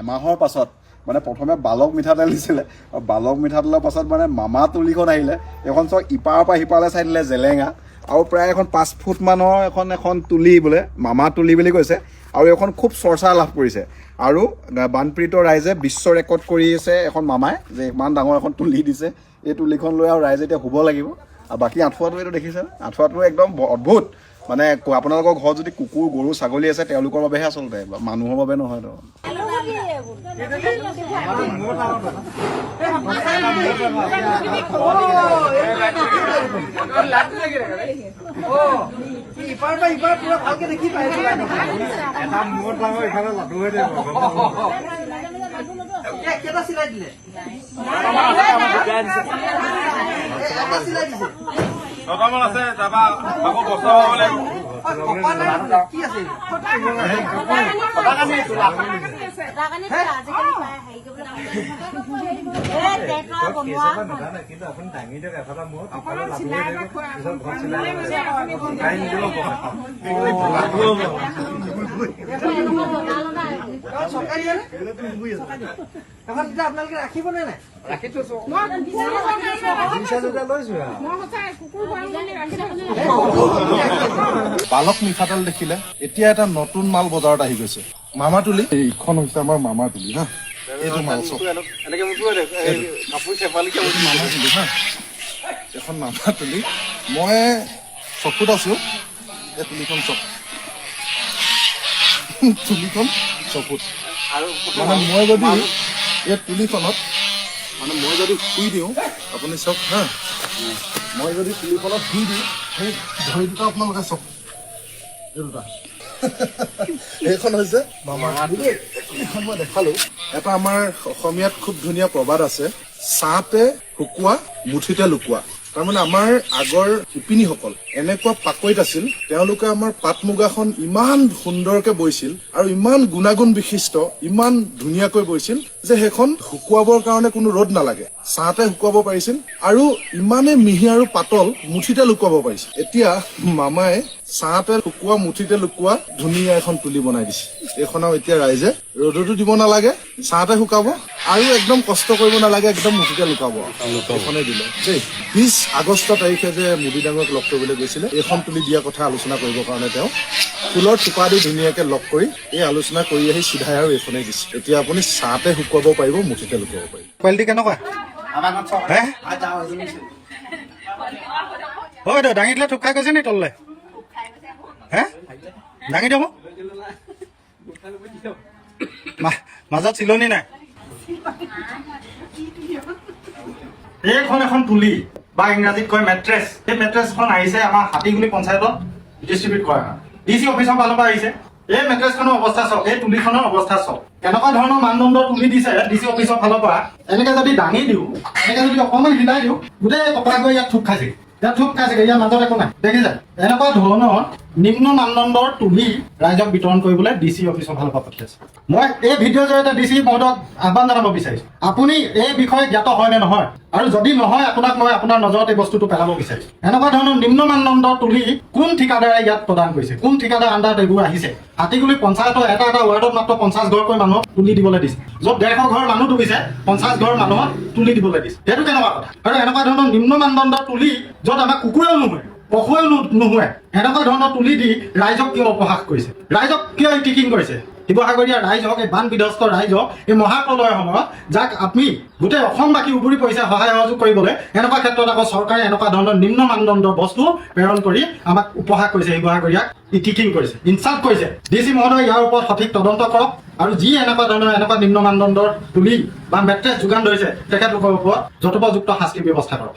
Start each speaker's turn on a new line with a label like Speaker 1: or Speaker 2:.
Speaker 1: এমাহৰ পাছত মানে প্ৰথমে বালক মিঠাতেল দিছিলে আৰু বালক মিঠাতেলৰ পাছত মানে মামা তুলিখন আহিলে। এখন চব ইপাৰৰ পৰা সিপাৰলৈ চাই দিলে জেলেঙা আৰু প্ৰায় এখন 5 ফুট মানৰ এখন তুলি বোলে মামা তুলি বুলি কৈছে আৰু এখন খুব চৰ্চা লাভ কৰিছে আৰু বানপীড়িত ৰাইজে বিশ্ব ৰেকৰ্ড কৰি আছে এখন মামাই যে ইমান ডাঙৰ এখন তুলি দিছে। এই তুলিখন লৈ আৰু ৰাইজে এতিয়া শুব লাগিব। আৰু বাকী আঁঠুৱাটো এইটো দেখিছে, আঁঠুৱাটো একদম অদ্ভুত। মানে আপোনালোকৰ ঘৰত যদি কুকুৰ গৰু ছাগলী আছে তেওঁলোকৰ বাবেহে আচলতে, মানুহৰ বাবে নহয়।
Speaker 2: নটামান আছে যাবা আকৌ বছৰ হ'ব লাগিব।
Speaker 3: আপোনালোকে ৰাখিব নে নাই? ৰাখি থৈছো।
Speaker 4: বালক মিঠাতেল দেখিলে এতিয়া এটা নতুন মাল বজাৰত আহি গৈছে, মামা তুলি। এইখন হৈছে আমাৰ মামা তুলি হা, এইটো মাল চব মামা তুলি হা, এখন মামা তুলি। মই চকুত আছো, এই তুলিখন চক তুলিখন চকুত। মানে মই যদি এই তুলিখনত মই যদি শুই দিওঁ, আপুনি চাওক হা, মই যদি তুলিখনত শুই দিওঁ, সেই ভৰি দুটা আপোনালোকে চাওক, এই দুটা এইখন হৈছে মামা তুলি। এইখন মই দেখালো। এটা আমাৰ অসমীয়াত খুব ধুনীয়া প্ৰবাদ আছে, ছাঁতে শুকোৱা মুঠিতে লুকোৱা। তাৰমানে আমাৰ আগৰ শিপিনীসকল এনেকুৱা পাকৈত আছিল, তেওঁলোকে আমাৰ পাট মুগাখন ইমান সুন্দৰকে বৈছিল আৰু ইমান গুণাগুণ বিশিষ্ট, ইমান ধুনীয়াকৈ বৈছিল যে সেইখন শুকুৱাবৰ কাৰণে কোনো ৰ'দ নালাগে, ছাঁতে শুকুৱাব পাৰিছিল আৰু ইমানে মিহি আৰু পাতল মুঠিতে লুকুৱাব পাৰিছিল। এতিয়া মামাই ছাঁতে শুকোৱা মুঠিতে লুকোৱা ধুনীয়া এখন তুলি বনাই দিছে। এইখন আৰু এতিয়া ৰাইজে ৰ'দতো দিব নালাগে, ছাঁতে শুকাব আৰু একদম কষ্ট কৰিব নালাগে, একদম মুঠিতে লুকাব। এইখনে দিলে দেই। 20 আগষ্ট তাৰিখে যে মোদী ডাঙৰক লগ কৰিবলৈ গৈছিলে, এইখন তুলি দিয়া কথা আলোচনা কৰিবৰ কাৰণে তেওঁ ফুলৰ থোপা দি ধুনীয়াকে লগ কৰি এই আলোচনা কৰি আহি চিধাই আৰু এইখনেই দিছে। এতিয়া আপুনি ছাঁতে শুকুৱাব পাৰিব, মুঠিতে লুকুৱাব পাৰিব।
Speaker 3: কোৱালিটি কেনেকুৱা? হয় দাঙি দিলে থোপ খাই গৈছে নি তললে? হে দাঙি দিব, মাজত চিলনি নাই। এইখন এখন তুলি বা ইংৰাজীত কয় মেট্ৰেছ। এই মেট্ৰেছখন আহিছে আমাৰ হাতীগুলি পঞ্চায়তত ডিষ্ট্ৰিবিউট কৰা হয়, DC অফিচৰ ফালৰ পৰা আহিছে। এই মেট্ৰেছখনৰ অৱস্থা চাওক, এই তুলিখনৰ অৱস্থা চাওক, এনেকুৱা ধৰণৰ মানদণ্ডৰ তুলি দিছে DC অফিচৰ ফালৰ পৰা। এনেকে যদি দাঙি দিওঁ, এনেকে যদি অকণমান হিলাই দিওঁ, গোটেই কপৰা গৈ ইয়াত থোপ খাইছে, ইয়াত থোপ খাইছে, ইয়াৰ মাজত একো নাই, দেখিছে? এনেকুৱা ধৰণৰ নিম্ন মানদণ্ডৰ তুলি ৰাইজক বিতৰণ কৰিবলৈ DC অফিচৰ ফালৰ পৰা পঠিয়াইছে। মই এই ভিডিঅ'ৰ জৰিয়তে DC মহোদয়ক আহ্বান জনাব বিচাৰিছো, আপুনি এই বিষয়ে জ্ঞাত হয় নে নহয়, আৰু যদি নহয় আপোনাক মই আপোনাৰ নজৰত এই বস্তুটো পেলাব বিচাৰিছো। এনেকুৱা ধৰণৰ নিম্ন মানদণ্ডৰ তুলি কোন ঠিকাদাৰে ইয়াত প্ৰদান কৰিছে, কোন ঠিকাদাৰ আণ্ডাৰত এইবোৰ আহিছে? হাতীগুলি পঞ্চায়তৰ এটা ৱাৰ্ডত মাত্ৰ 50 ঘৰকৈ মানুহক তুলি দিবলৈ দিছে, য'ত 150 ঘৰ মানুহ ডুবিছে, 50 ঘৰ মানুহক তুলি দিবলৈ দিছে। সেইটো কেনেকুৱা কথা? আৰু এনেকুৱা ধৰণৰ নিম্ন মানদণ্ডৰ তুলি য'ত আমাৰ কুকুৰেও নোহোৱে, পশুৱেও নোহোৱে, এনেকুৱা ধৰণৰ তুলি দি ৰাইজক কিয় অপহাস কৰিছে, ৰাইজক কিয় টিকিং কৰিছে? শিৱসাগৰীয়া ৰাইজক, এই বান বিধ্বস্ত ৰাইজক, এই মহাপ্ৰলয়ৰ সময়ত যাক আপুনি গোটেই অসমবাসী উবুৰি পৰিছে সহায় সহযোগ কৰিবলৈ, এনেকুৱা ক্ষেত্ৰত আকৌ চৰকাৰে এনেকুৱা ধৰণৰ নিম্ন মানদণ্ডৰ বস্তু প্ৰেৰণ কৰি আমাক উপহাস কৰিছে, শিৱসাগৰীয়াক টিকিং কৰিছে, ইনচাল্ট কৰিছে। DC মহোদয় ইয়াৰ ওপৰত সঠিক তদন্ত কৰক আৰু যি এনেকুৱা ধৰণৰ এনেকুৱা নিম্ন মানদণ্ডৰ তুলি বা মেট্ৰেছ যোগান ধৰিছে তেখেতলোকৰ ওপৰত যথোপযুক্ত শাস্তিৰ ব্যৱস্থা কৰক।